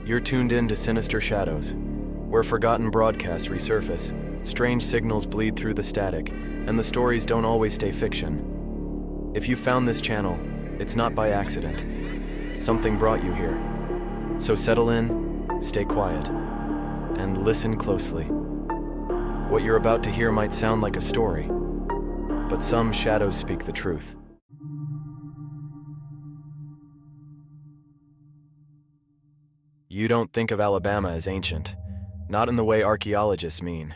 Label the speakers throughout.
Speaker 1: You're tuned in to Sinister Shadows, where forgotten broadcasts resurface, strange signals bleed through the static, and the stories don't always stay fiction. If you found this channel, it's not by accident. Something brought you here. So settle in, stay quiet, and listen closely. What you're about to hear might sound like a story, but some shadows speak the truth. You don't think of Alabama as ancient, not in the way archaeologists mean.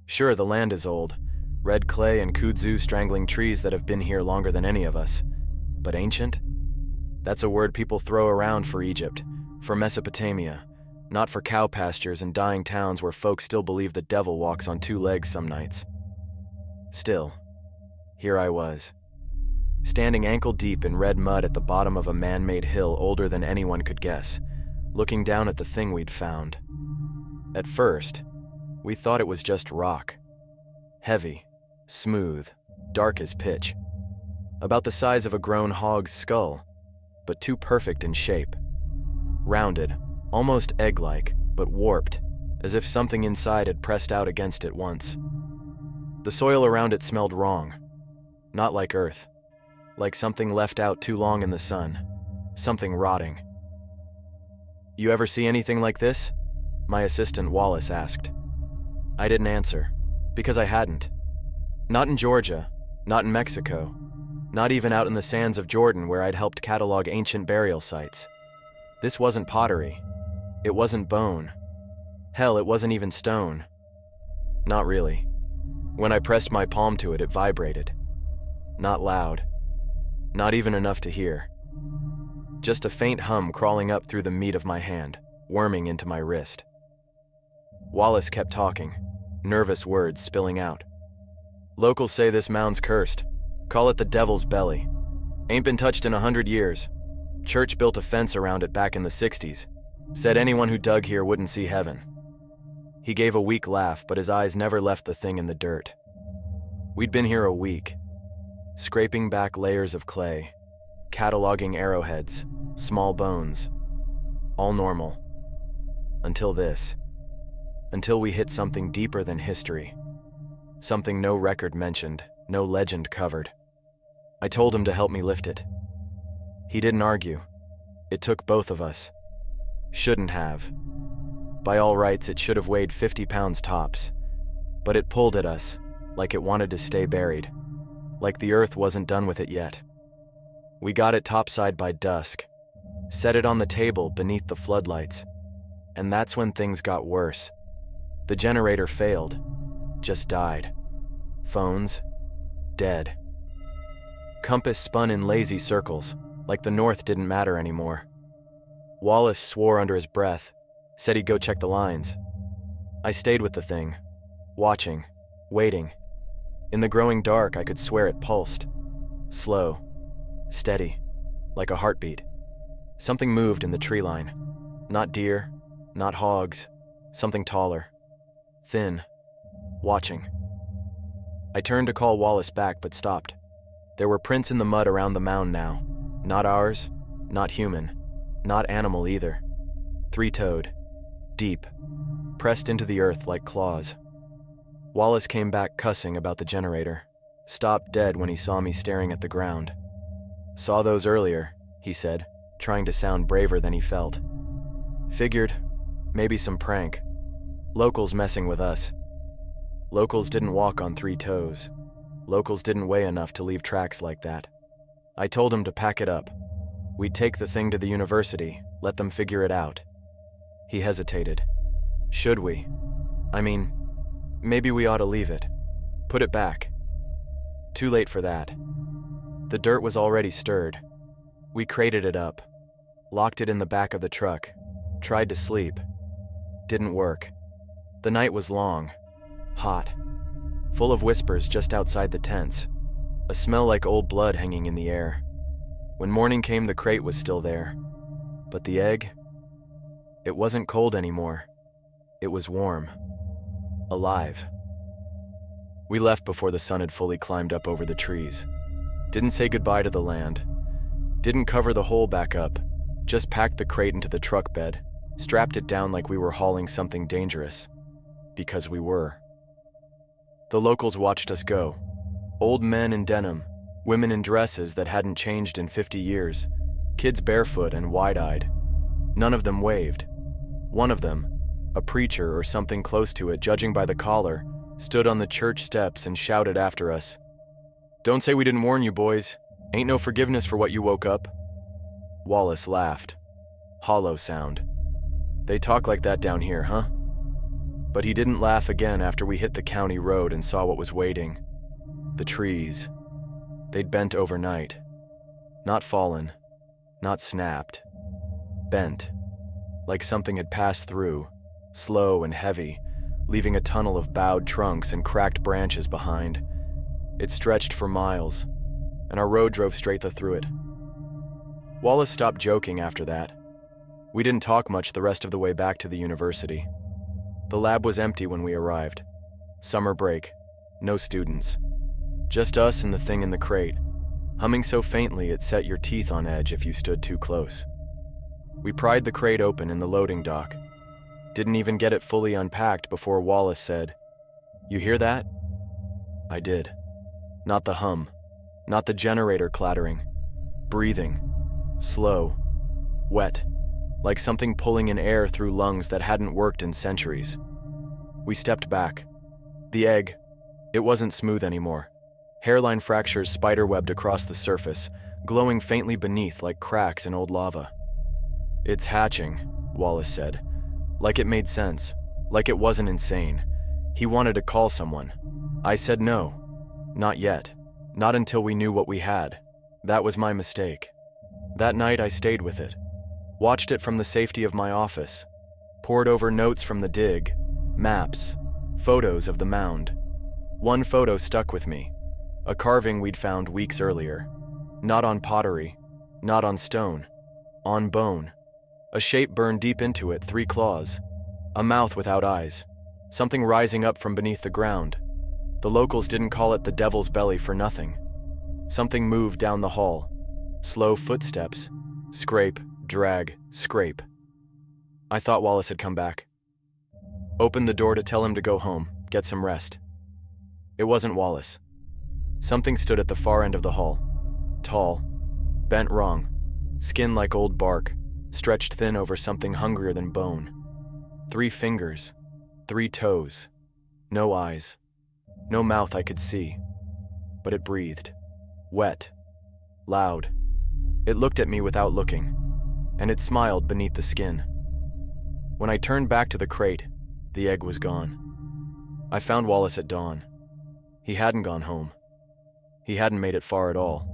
Speaker 1: Sure, the land is old, red clay and kudzu strangling trees that have been here longer than any of us. But ancient? That's a word people throw around for Egypt, for Mesopotamia, not for cow pastures and dying towns where folks still believe the devil walks on two legs some nights. Still, here I was, standing ankle-deep in red mud at the bottom of a man-made hill older than anyone could guess, looking down at the thing we'd found. At first, we thought it was just rock. Heavy, smooth, dark as pitch. About the size of a grown hog's skull, but too perfect in shape. Rounded, almost egg-like, but warped, as if something inside had pressed out against it once. The soil around it smelled wrong. Not like earth. Like something left out too long in the sun. Something rotting. You ever see anything like this? My assistant Wallace asked. I didn't answer, because I hadn't. Not in Georgia, not in Mexico, not even out in the sands of Jordan where I'd helped catalog ancient burial sites. This wasn't pottery. It wasn't bone. Hell, it wasn't even stone. Not really. When I pressed my palm to it, it vibrated. Not loud. Not even enough to hear. Just a faint hum crawling up through the meat of my hand, worming into my wrist. Wallace kept talking, nervous words spilling out. Locals say this mound's cursed. Call it the devil's belly. Ain't been touched in 100 years. Church built a fence around it back in the 60s. Said anyone who dug here wouldn't see heaven. He gave a weak laugh, but his eyes never left the thing in the dirt. We'd been here a week, scraping back layers of clay, cataloging arrowheads, small bones, all normal. Until this. Until we hit something deeper than history. Something no record mentioned, no legend covered. I told him to help me lift it. He didn't argue. It took both of us. Shouldn't have. By all rights, it should have weighed 50 pounds tops. But it pulled at us, like it wanted to stay buried. Like the earth wasn't done with it yet. We got it topside by dusk. Set it on the table beneath the floodlights. And that's when things got worse. The generator failed. Just died. Phones, dead. Compass spun in lazy circles, like the north didn't matter anymore. Wallace swore under his breath, said he'd go check the lines. I stayed with the thing, watching, waiting. In the growing dark, I could swear it pulsed. Slow, steady, like a heartbeat. Something moved in the tree line. Not deer, not hogs, something taller. Thin, watching. I turned to call Wallace back, but stopped. There were prints in the mud around the mound now. Not ours, not human, not animal either. Three-toed, deep, pressed into the earth like claws. Wallace came back cussing about the generator, stopped dead when he saw me staring at the ground. Saw those earlier, he said, trying to sound braver than he felt. Figured, maybe some prank. Locals messing with us. Locals didn't walk on 3 toes. Locals didn't weigh enough to leave tracks like that. I told him to pack it up. We'd take the thing to the university, let them figure it out. He hesitated. Should we? I mean, maybe we ought to leave it. Put it back. Too late for that. The dirt was already stirred. We crated it up, locked it in the back of the truck, tried to sleep. Didn't work. The night was long, hot, full of whispers just outside the tents, a smell like old blood hanging in the air. When morning came, the crate was still there. But the egg? It wasn't cold anymore. It was warm. Alive. We left before the sun had fully climbed up over the trees. Didn't say goodbye to the land. Didn't cover the hole back up. Just packed the crate into the truck bed. strapped it down like we were hauling something dangerous. Because we were. The locals watched us go. Old men in denim, women in dresses that hadn't changed in 50 years, kids barefoot and wide-eyed. None of them waved. One of them, a preacher or something close to it judging by the collar, stood on the church steps and shouted after us. "Don't say we didn't warn you, boys. Ain't no forgiveness for what you woke up." Wallace laughed. Hollow sound. "They talk like that down here, huh?" But he didn't laugh again after we hit the county road and saw what was waiting. The trees. They'd bent overnight. Not fallen. Not snapped. Bent. Like something had passed through, slow and heavy, leaving a tunnel of bowed trunks and cracked branches behind. It stretched for miles, and our road drove straight through it. Wallace stopped joking after that. We didn't talk much the rest of the way back to the university. The lab was empty when we arrived. Summer break. No students. Just us and the thing in the crate, humming so faintly it set your teeth on edge if you stood too close. We pried the crate open in the loading dock. Didn't even get it fully unpacked before Wallace said, "You hear that?" I did. Not the hum. Not the generator clattering. Breathing. Slow. Wet. Like something pulling in air through lungs that hadn't worked in centuries. We stepped back. The egg. It wasn't smooth anymore. Hairline fractures spiderwebbed across the surface, glowing faintly beneath like cracks in old lava. "It's hatching," Wallace said. Like it made sense. Like it wasn't insane. He wanted to call someone. I said no. Not yet. Not until we knew what we had. That was my mistake. That night I stayed with it. Watched it from the safety of my office. Pored over notes from the dig, maps, photos of the mound. One photo stuck with me. A carving we'd found weeks earlier. Not on pottery. Not on stone. On bone. A shape burned deep into it, 3 claws. A mouth without eyes. Something rising up from beneath the ground. The locals didn't call it the devil's belly for nothing. Something moved down the hall. Slow footsteps. Scrape, drag, scrape. I thought Wallace had come back. Opened the door to tell him to go home, get some rest. It wasn't Wallace. Something stood at the far end of the hall. Tall. Bent wrong. Skin like old bark. Stretched thin over something hungrier than bone. 3 fingers. 3 toes. No eyes. No mouth I could see. But it breathed. Wet. Loud. It looked at me without looking. And it smiled beneath the skin. When I turned back to the crate, the egg was gone. I found Wallace at dawn. He hadn't gone home. He hadn't made it far at all.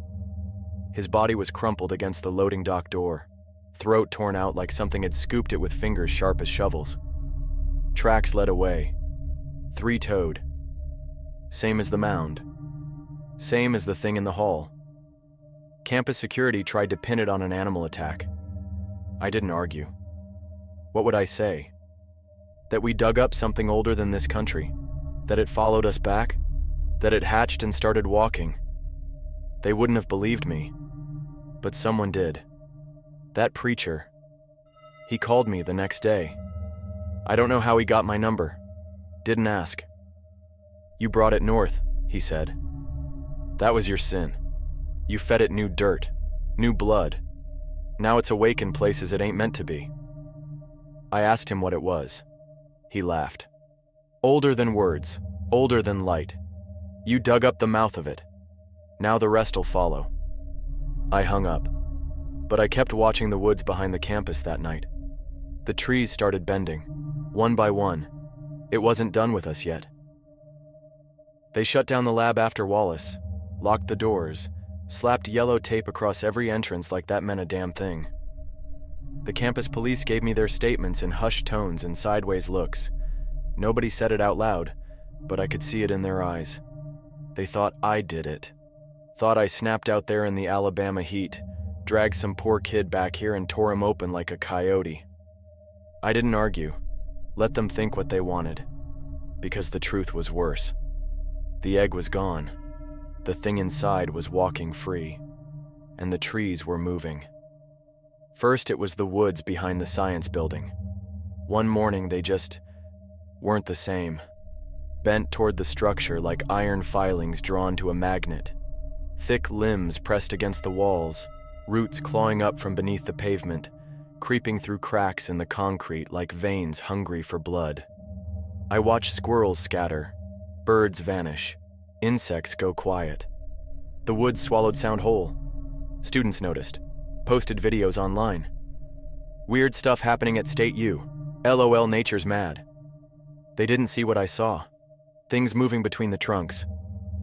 Speaker 1: His body was crumpled against the loading dock door, throat torn out like something had scooped it with fingers sharp as shovels. Tracks led away. 3-toed. Same as the mound. Same as the thing in the hall. Campus security tried to pin it on an animal attack. I didn't argue. What would I say? That we dug up something older than this country? That it followed us back? That it hatched and started walking? They wouldn't have believed me. But someone did. That preacher. He called me the next day. I don't know how he got my number. Didn't ask. "You brought it north," he said. "That was your sin. You fed it new dirt, new blood. Now it's awake in places it ain't meant to be." I asked him what it was. He laughed. "Older than words, older than light. You dug up the mouth of it. Now the rest'll follow." I hung up, but I kept watching the woods behind the campus that night. The trees started bending, one by one. It wasn't done with us yet. They shut down the lab after Wallace, locked the doors, slapped yellow tape across every entrance like that meant a damn thing. The campus police gave me their statements in hushed tones and sideways looks. Nobody said it out loud, but I could see it in their eyes. They thought I did it. Thought I snapped out there in the Alabama heat, dragged some poor kid back here and tore him open like a coyote. I didn't argue. Let them think what they wanted. Because the truth was worse. The egg was gone. The thing inside was walking free. And the trees were moving. First it was the woods behind the science building. One morning they just weren't the same. Bent toward the structure like iron filings drawn to a magnet. Thick limbs pressed against the walls, roots clawing up from beneath the pavement, creeping through cracks in the concrete like veins hungry for blood. I watched squirrels scatter, birds vanish, insects go quiet. The woods swallowed sound whole. Students noticed, posted videos online. Weird stuff happening at State U. LOL, nature's mad. They didn't see what I saw. Things moving between the trunks.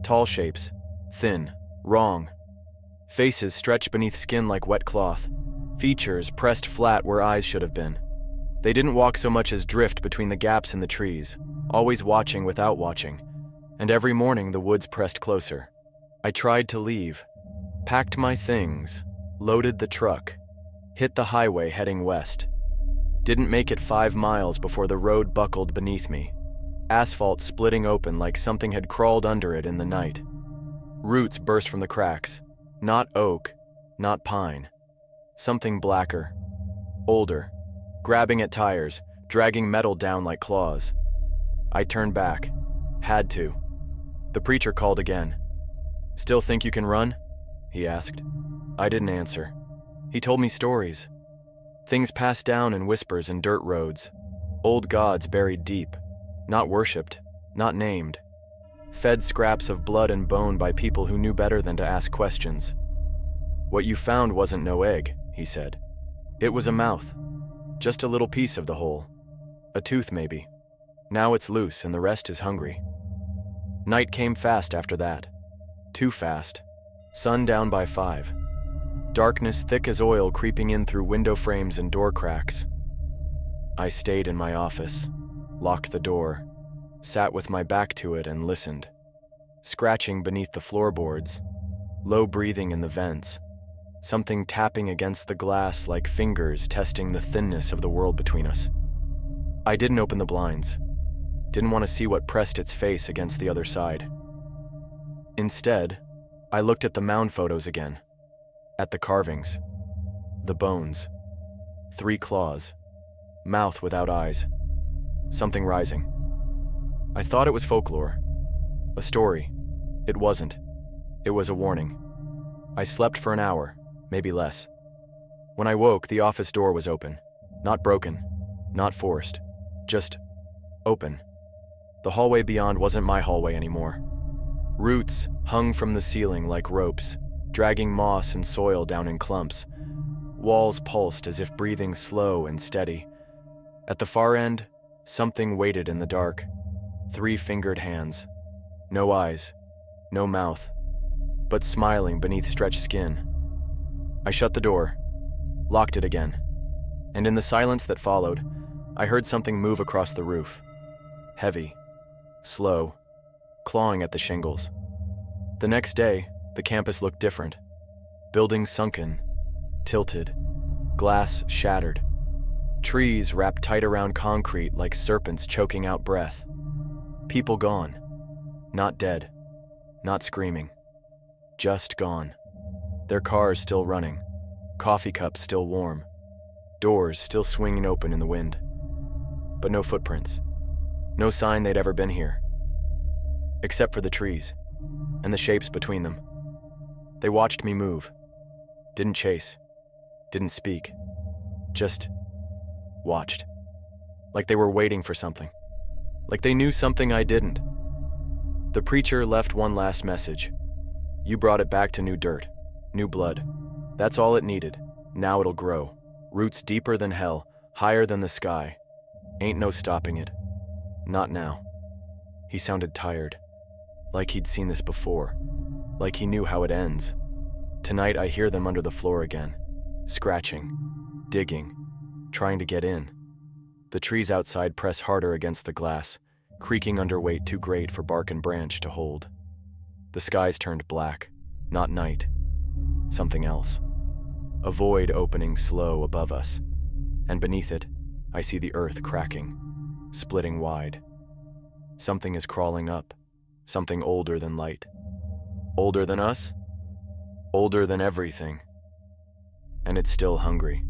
Speaker 1: Tall shapes, thin, wrong. Faces stretched beneath skin like wet cloth. Features pressed flat where eyes should have been. They didn't walk so much as drift between the gaps in the trees, always watching without watching. And every morning the woods pressed closer. I tried to leave, packed my things, loaded the truck, hit the highway heading west. Didn't make it 5 miles before the road buckled beneath me. Asphalt splitting open like something had crawled under it in the night. Roots burst from the cracks. Not oak, not pine. Something blacker, older, grabbing at tires, dragging metal down like claws. I turned back. Had to. The preacher called again. "Still think you can run?" he asked. I didn't answer. He told me stories. Things passed down in whispers in dirt roads. Old gods buried deep. Not worshipped, not named. Fed scraps of blood and bone by people who knew better than to ask questions. "What you found wasn't no egg," he said. "It was a mouth. Just a little piece of the whole. A tooth, maybe. Now it's loose and the rest is hungry." Night came fast after that. Too fast. Sun down by 5. Darkness thick as oil creeping in through window frames and door cracks. I stayed in my office, locked the door, sat with my back to it and listened. Scratching beneath the floorboards, low breathing in the vents, something tapping against the glass like fingers testing the thinness of the world between us. I didn't open the blinds. Didn't want to see what pressed its face against the other side. Instead, I looked at the mound photos again. At the carvings. The bones. 3 claws. Mouth without eyes. Something rising. I thought it was folklore. A story. It wasn't. It was a warning. I slept for an hour, maybe less. When I woke, the office door was open. Not broken. Not forced. Just open. The hallway beyond wasn't my hallway anymore. Roots hung from the ceiling like ropes, dragging moss and soil down in clumps. Walls pulsed as if breathing slow and steady. At the far end, something waited in the dark. 3-fingered hands. No eyes. No mouth. But smiling beneath stretched skin. I shut the door, locked it again. And in the silence that followed, I heard something move across the roof. Heavy. Slow. Clawing at the shingles. The next day, the campus looked different. Buildings sunken, tilted, glass shattered. Trees wrapped tight around concrete like serpents choking out breath. People gone. Not dead. Not screaming. Just gone. Their cars still running. Coffee cups still warm. Doors still swinging open in the wind. But no footprints. No sign they'd ever been here. Except for the trees. And the shapes between them. They watched me move. Didn't chase. Didn't speak. Just watched. Like they were waiting for something. Like they knew something I didn't. The preacher left one last message. You brought it back to new dirt. New blood. That's all it needed. Now it'll grow. Roots deeper than hell. Higher than the sky. Ain't no stopping it. Not now. He sounded tired. Like he'd seen this before. Like he knew how it ends. Tonight I hear them under the floor again. Scratching. Digging. Trying to get in. The trees outside press harder against the glass, creaking under weight too great for bark and branch to hold. The skies turned black. Not night. Something else. A void opening slow above us. And beneath it, I see the earth cracking, splitting wide. Something is crawling up. Something older than light. Older than us? Older than everything. And it's still hungry.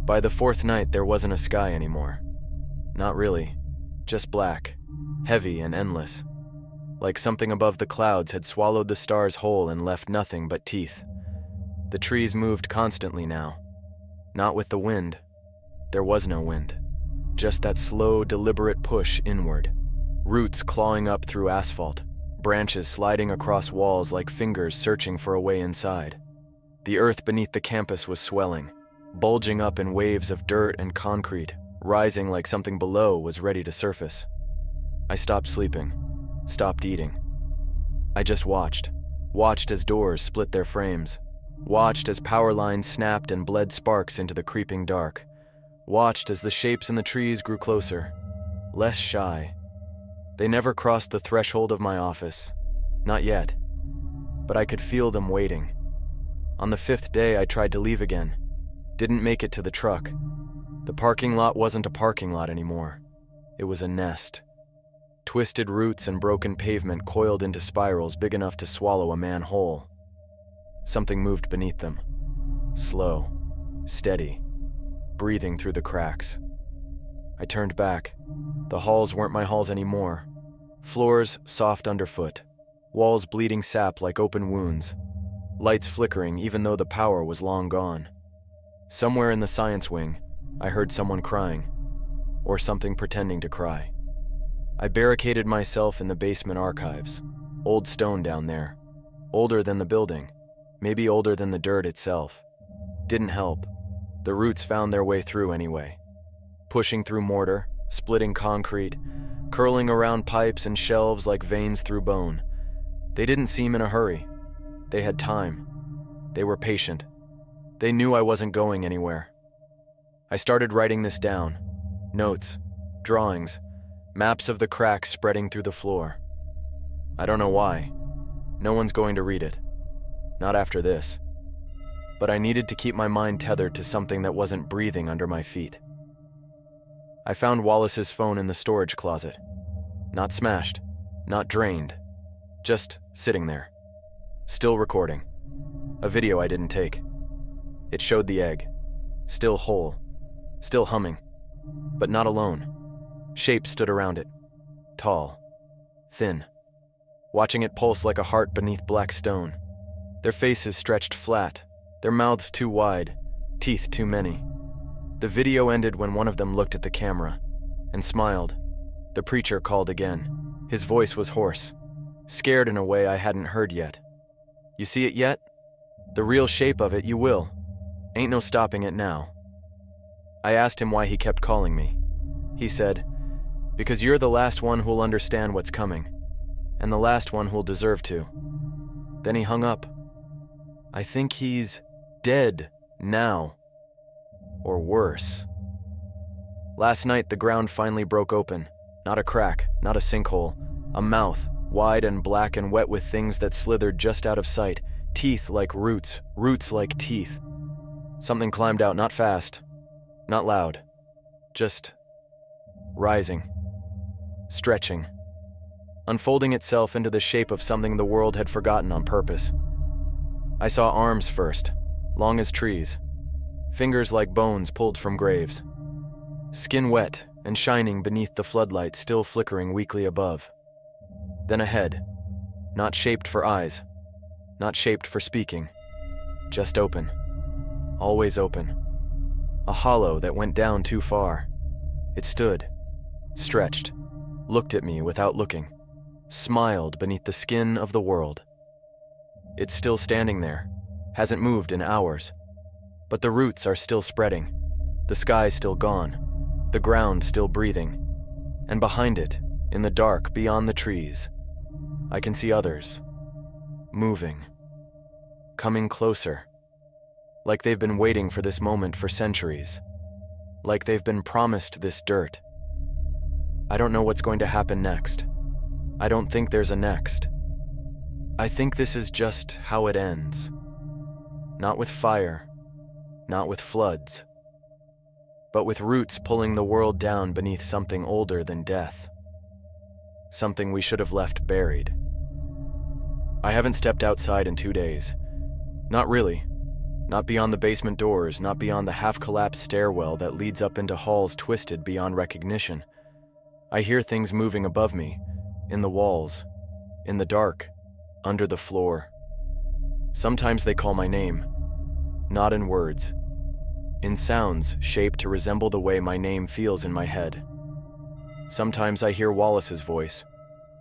Speaker 1: By the fourth night, there wasn't a sky anymore. Not really, just black, heavy and endless. Like something above the clouds had swallowed the stars whole and left nothing but teeth. The trees moved constantly now. Not with the wind. There was no wind. Just that slow, deliberate push inward. Roots clawing up through asphalt, branches sliding across walls like fingers searching for a way inside. The earth beneath the campus was swelling, bulging up in waves of dirt and concrete, rising like something below was ready to surface. I stopped sleeping, stopped eating. I just watched as doors split their frames, watched as power lines snapped and bled sparks into the creeping dark, watched as the shapes in the trees grew closer, less shy. They never crossed the threshold of my office, not yet, but I could feel them waiting. On the fifth day, I tried to leave again, didn't make it to the truck. The parking lot wasn't a parking lot anymore. It was a nest. Twisted roots and broken pavement coiled into spirals big enough to swallow a man whole. Something moved beneath them. Slow, steady, breathing through the cracks. I turned back. The halls weren't my halls anymore. Floors soft underfoot. Walls bleeding sap like open wounds. Lights flickering even though the power was long gone. Somewhere in the science wing, I heard someone crying, or something pretending to cry. I barricaded myself in the basement archives. Old stone down there. Older than the building. Maybe older than the dirt itself. Didn't help. The roots found their way through anyway. Pushing through mortar, splitting concrete, curling around pipes and shelves like veins through bone. They didn't seem in a hurry. They had time. They were patient. They knew I wasn't going anywhere. I started writing this down. Notes, drawings, maps of the cracks spreading through the floor. I don't know why. No one's going to read it. Not after this. But I needed to keep my mind tethered to something that wasn't breathing under my feet. I found Wallace's phone in the storage closet. Not smashed, not drained, just sitting there. Still recording. A video I didn't take. It showed the egg. Still whole. Still humming. But not alone. Shapes stood around it. Tall. Thin. Watching it pulse like a heart beneath black stone. Their faces stretched flat. Their mouths too wide. Teeth too many. The video ended when one of them looked at the camera and smiled. The preacher called again. His voice was hoarse. Scared in a way I hadn't heard yet. You see it yet? The real shape of it you will. Ain't no stopping it now. I asked him why he kept calling me. He said, because you're the last one who'll understand what's coming, and the last one who'll deserve to. Then he hung up. I think he's dead now. Or worse. Last night, the ground finally broke open. Not a crack, not a sinkhole. A mouth, wide and black and wet with things that slithered just out of sight. Teeth like roots, roots like teeth. Something climbed out, not fast, not loud. Just rising. Stretching. Unfolding itself into the shape of something the world had forgotten on purpose. I saw arms first, long as trees. Fingers like bones pulled from graves. Skin wet and shining beneath the floodlight still flickering weakly above. Then a head, not shaped for eyes, not shaped for speaking, just open, always open. A hollow that went down too far. It stood, stretched, looked at me without looking, smiled beneath the skin of the world. It's still standing there, hasn't moved in hours. But the roots are still spreading, the sky still gone, the ground still breathing, and behind it, in the dark beyond the trees, I can see others, moving, coming closer, like they've been waiting for this moment for centuries, like they've been promised this dirt. I don't know what's going to happen next. I don't think there's a next. I think this is just how it ends. Not with fire, not with floods, but with roots pulling the world down beneath something older than death. Something we should have left buried. I haven't stepped outside in 2 days. Not really. Not beyond the basement doors, not beyond the half-collapsed stairwell that leads up into halls twisted beyond recognition. I hear things moving above me, in the walls, in the dark, under the floor. Sometimes they call my name, not in words, in sounds shaped to resemble the way my name feels in my head. Sometimes I hear Wallace's voice,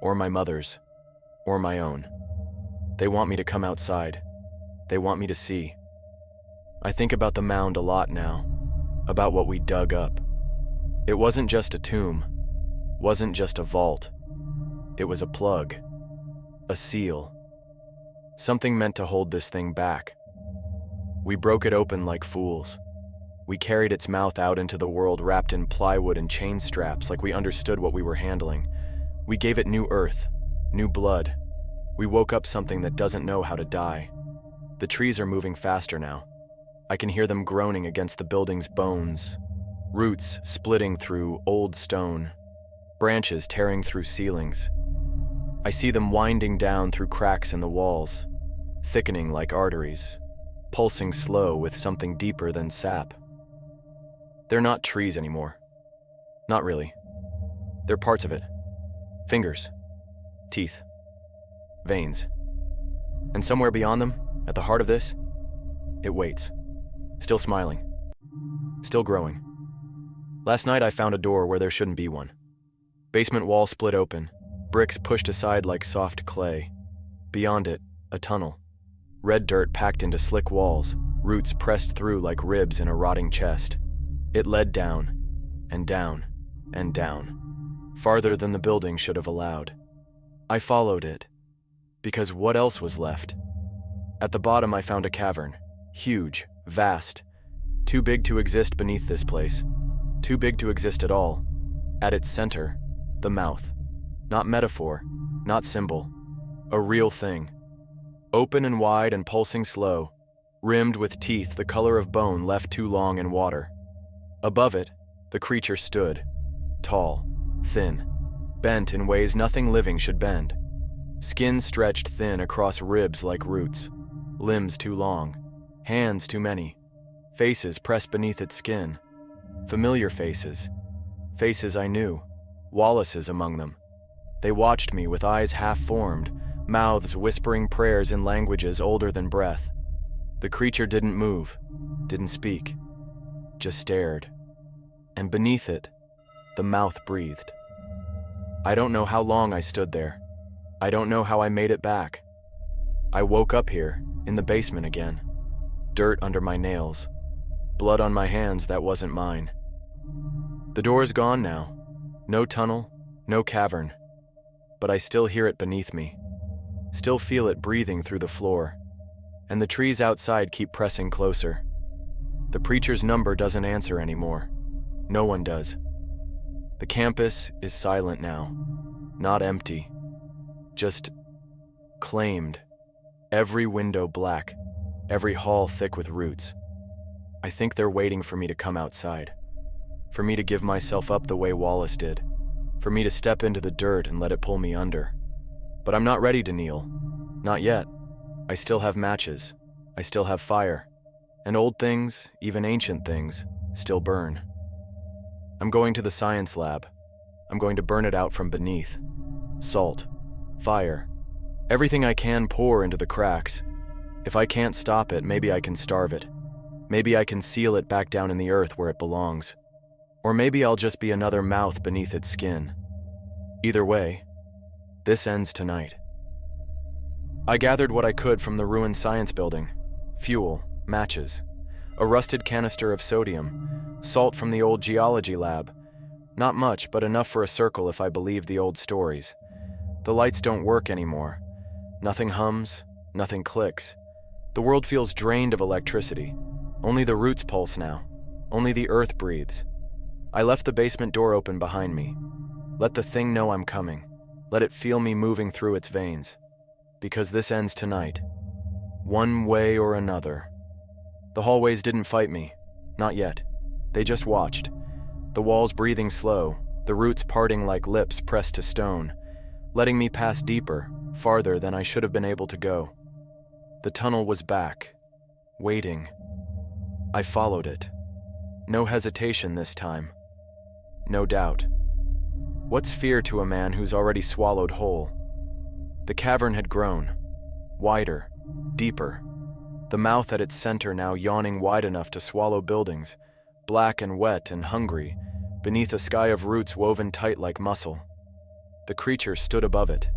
Speaker 1: or my mother's, or my own. They want me to come outside. They want me to see. I think about the mound a lot now, about what we dug up. It wasn't just a tomb, wasn't just a vault. It was a plug, a seal. Something meant to hold this thing back. We broke it open like fools. We carried its mouth out into the world wrapped in plywood and chain straps like we understood what we were handling. We gave it new earth, new blood. We woke up something that doesn't know how to die. The trees are moving faster now. I can hear them groaning against the building's bones, roots splitting through old stone, branches tearing through ceilings. I see them winding down through cracks in the walls, thickening like arteries, pulsing slow with something deeper than sap. They're not trees anymore. Not really. They're parts of it. Fingers, teeth, veins. And somewhere beyond them, at the heart of this, it waits. Still smiling. Still growing. Last night I found a door where there shouldn't be one. Basement wall split open, bricks pushed aside like soft clay. Beyond it, a tunnel. Red dirt packed into slick walls, roots pressed through like ribs in a rotting chest. It led down, and down, and down, farther than the building should have allowed. I followed it, because what else was left? At the bottom I found a cavern, huge, vast, too big to exist beneath this place, too big to exist at all. At its center, the mouth. Not metaphor, not symbol, a real thing. Open and wide and pulsing slow, rimmed with teeth the color of bone left too long in water. Above it, the creature stood, tall, thin, bent in ways nothing living should bend. Skin stretched thin across ribs like roots, limbs too long, hands too many, faces pressed beneath its skin. Familiar faces, faces I knew, Wallace's among them. They watched me with eyes half-formed, mouths whispering prayers in languages older than breath. The creature didn't move, didn't speak, just stared. And beneath it, the mouth breathed. I don't know how long I stood there. I don't know how I made it back. I woke up here, in the basement again. Dirt under my nails. Blood on my hands that wasn't mine. The door is gone now. No tunnel, no cavern. But I still hear it beneath me. Still feel it breathing through the floor. And the trees outside keep pressing closer. The preacher's number doesn't answer anymore. No one does. The campus is silent now. Not empty. Just claimed. Every window black. Every hall thick with roots. I think they're waiting for me to come outside. For me to give myself up the way Wallace did. For me to step into the dirt and let it pull me under. But I'm not ready to kneel. Not yet. I still have matches. I still have fire. And old things, even ancient things, still burn. I'm going to the science lab. I'm going to burn it out from beneath. Salt. Fire. Everything I can pour into the cracks. If I can't stop it, maybe I can starve it. Maybe I can seal it back down in the earth where it belongs. Or maybe I'll just be another mouth beneath its skin. Either way, this ends tonight. I gathered what I could from the ruined science building. Fuel, matches, a rusted canister of sodium, salt from the old geology lab. Not much, but enough for a circle if I believe the old stories. The lights don't work anymore. Nothing hums, nothing clicks. The world feels drained of electricity. Only the roots pulse now. Only the earth breathes. I left the basement door open behind me. Let the thing know I'm coming. Let it feel me moving through its veins. Because this ends tonight. One way or another. The hallways didn't fight me. Not yet. They just watched. The walls breathing slow, the roots parting like lips pressed to stone, letting me pass deeper, farther than I should have been able to go. The tunnel was back, waiting, I followed it. No hesitation this time. No doubt. What's fear to a man who's already swallowed whole? The cavern had grown. Wider. Deeper. The mouth at its center now yawning wide enough to swallow buildings, black and wet and hungry, beneath a sky of roots woven tight like muscle. The creature stood above it.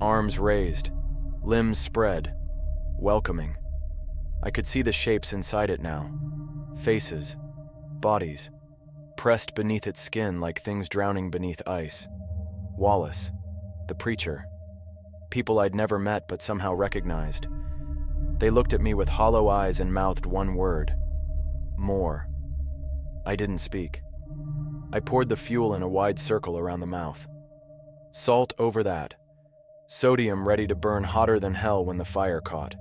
Speaker 1: Arms raised. Limbs spread. Welcoming. I could see the shapes inside it now. Faces. Bodies. Pressed beneath its skin like things drowning beneath ice. Wallace. The preacher. People I'd never met but somehow recognized. They looked at me with hollow eyes and mouthed one word. More. I didn't speak. I poured the fuel in a wide circle around the mouth. Salt over that. Sodium ready to burn hotter than hell when the fire caught.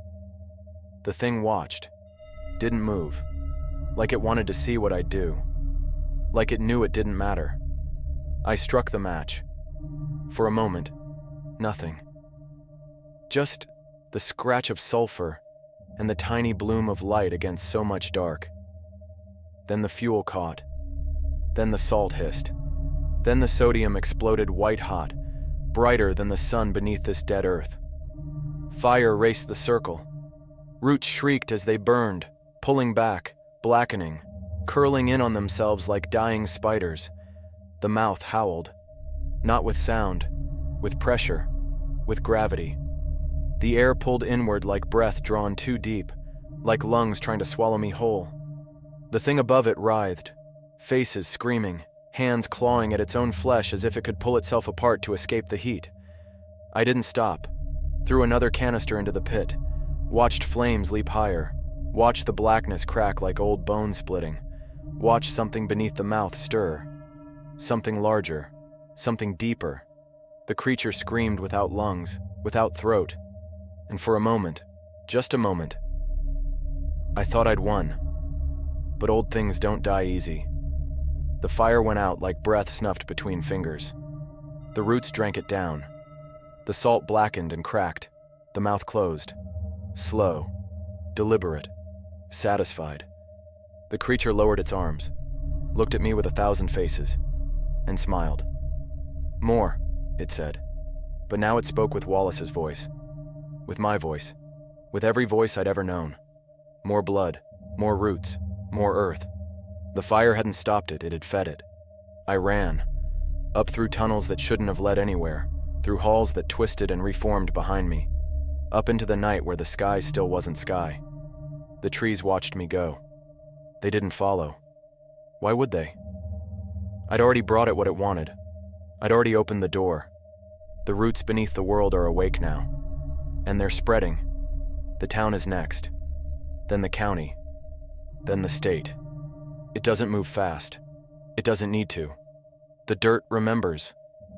Speaker 1: The thing watched. Didn't move. Like it wanted to see what I'd do. Like it knew it didn't matter. I struck the match. For a moment, nothing. Just the scratch of sulfur and the tiny bloom of light against so much dark. Then the fuel caught. Then the salt hissed. Then the sodium exploded white hot, brighter than the sun beneath this dead earth. Fire raced the circle. Roots shrieked as they burned, pulling back, blackening, curling in on themselves like dying spiders. The mouth howled. Not with sound, with pressure, with gravity. The air pulled inward like breath drawn too deep, like lungs trying to swallow me whole. The thing above it writhed, faces screaming, hands clawing at its own flesh as if it could pull itself apart to escape the heat. I didn't stop. Threw another canister into the pit, watched flames leap higher, watched the blackness crack like old bone splitting, watched something beneath the mouth stir. Something larger, something deeper. The creature screamed without lungs, without throat. And for a moment, just a moment, I thought I'd won. But old things don't die easy. The fire went out like breath snuffed between fingers. The roots drank it down. The salt blackened and cracked. The mouth closed. Slow, deliberate, satisfied. The creature lowered its arms, looked at me with 1,000 faces, and smiled. More, it said. But now it spoke with Wallace's voice. With my voice, with every voice I'd ever known. More blood, more roots, more earth. The fire hadn't stopped it, it had fed it. I ran, up through tunnels that shouldn't have led anywhere, through halls that twisted and reformed behind me, up into the night where the sky still wasn't sky. The trees watched me go. They didn't follow. Why would they? I'd already brought it what it wanted. I'd already opened the door. The roots beneath the world are awake now. And they're spreading. The town is next. Then the county. Then the state. It doesn't move fast. It doesn't need to. The dirt remembers.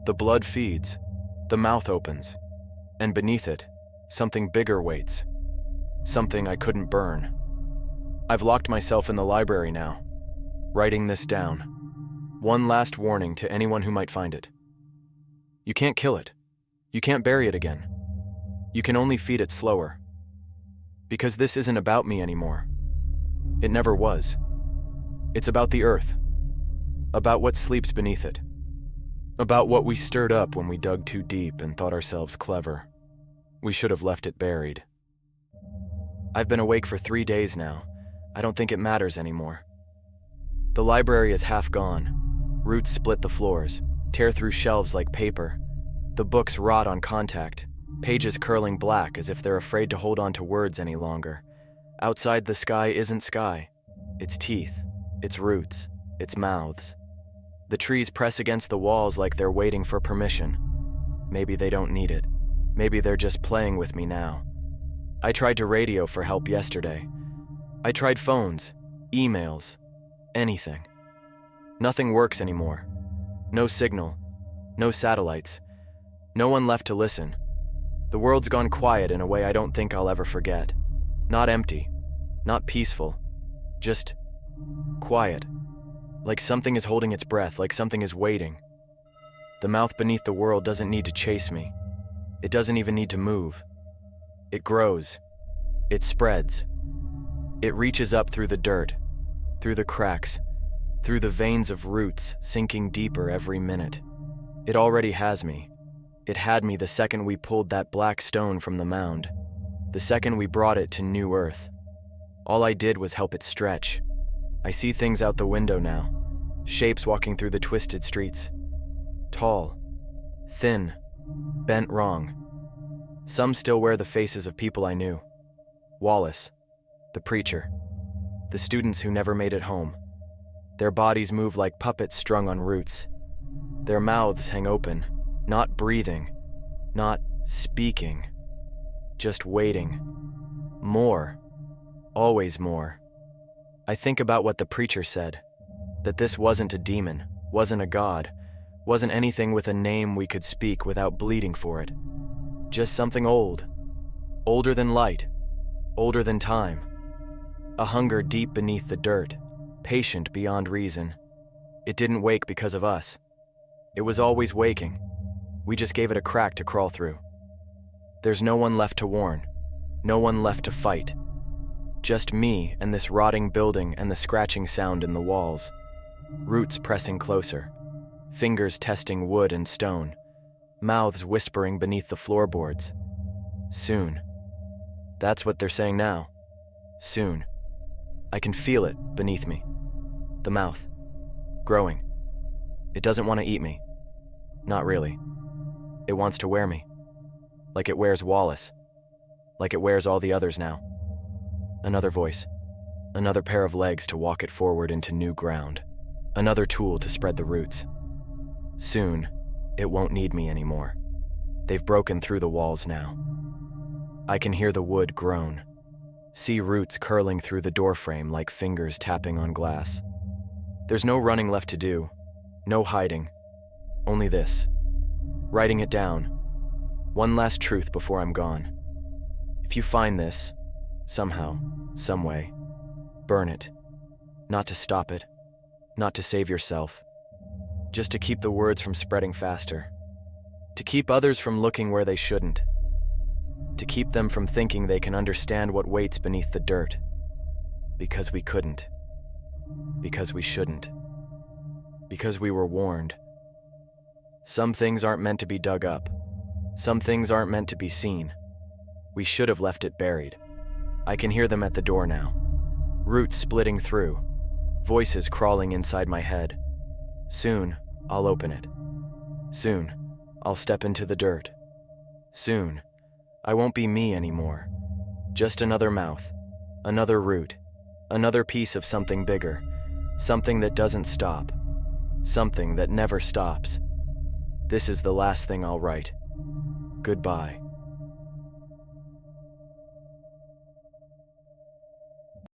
Speaker 1: The blood feeds. The mouth opens. And beneath it, something bigger waits. Something I couldn't burn. I've locked myself in the library now, writing this down. One last warning to anyone who might find it. You can't kill it. You can't bury it again. You can only feed it slower. Because this isn't about me anymore. It never was. It's about the earth. About what sleeps beneath it. About what we stirred up when we dug too deep and thought ourselves clever. We should have left it buried. I've been awake for 3 days now. I don't think it matters anymore. The library is half gone. Roots split the floors, tear through shelves like paper. The books rot on contact, pages curling black as if they're afraid to hold on to words any longer. Outside, the sky isn't sky. It's teeth, it's roots, it's mouths. The trees press against the walls like they're waiting for permission. Maybe they don't need it. Maybe they're just playing with me now. I tried to radio for help yesterday. I tried phones, emails, anything. Nothing works anymore. No signal, no satellites, no one left to listen. The world's gone quiet in a way I don't think I'll ever forget. Not empty, not peaceful, just quiet. Like something is holding its breath, like something is waiting. The mouth beneath the world doesn't need to chase me. It doesn't even need to move. It grows. It spreads. It reaches up through the dirt, through the cracks, through the veins of roots sinking deeper every minute. It already has me. It had me the second we pulled that black stone from the mound, the second we brought it to new earth. All I did was help it stretch. I see things out the window now, shapes walking through the twisted streets. Tall, thin, bent wrong. Some still wear the faces of people I knew. Wallace, the preacher, the students who never made it home. Their bodies move like puppets strung on roots. Their mouths hang open, not breathing, not speaking, just waiting. More, always more. I think about what the preacher said, that this wasn't a demon, wasn't a god, wasn't anything with a name we could speak without bleeding for it. Just something old, older than light, older than time. A hunger deep beneath the dirt, patient beyond reason. It didn't wake because of us. It was always waking. We just gave it a crack to crawl through. There's no one left to warn, no one left to fight. Just me and this rotting building and the scratching sound in the walls. Roots pressing closer, fingers testing wood and stone, mouths whispering beneath the floorboards. Soon. That's what they're saying now. Soon. I can feel it beneath me. The mouth. Growing. It doesn't want to eat me. Not really. It wants to wear me. Like it wears Wallace. Like it wears all the others now. Another voice. Another pair of legs to walk it forward into new ground. Another tool to spread the roots. Soon, it won't need me anymore. They've broken through the walls now. I can hear the wood groan. See roots curling through the doorframe like fingers tapping on glass. There's no running left to do, no hiding, only this. Writing it down. One last truth before I'm gone. If you find this, somehow, some way, burn it. Not to stop it, not to save yourself, just to keep the words from spreading faster, to keep others from looking where they shouldn't, to keep them from thinking they can understand what waits beneath the dirt, because we couldn't, because we shouldn't, because we were warned. Some things aren't meant to be dug up. Some things aren't meant to be seen. We should have left it buried. I can hear them at the door now. Roots splitting through. Voices crawling inside my head. Soon, I'll open it. Soon, I'll step into the dirt. Soon, I won't be me anymore. Just another mouth, another root, another piece of something bigger, something that doesn't stop, something that never stops. This is the last thing I'll write. Goodbye.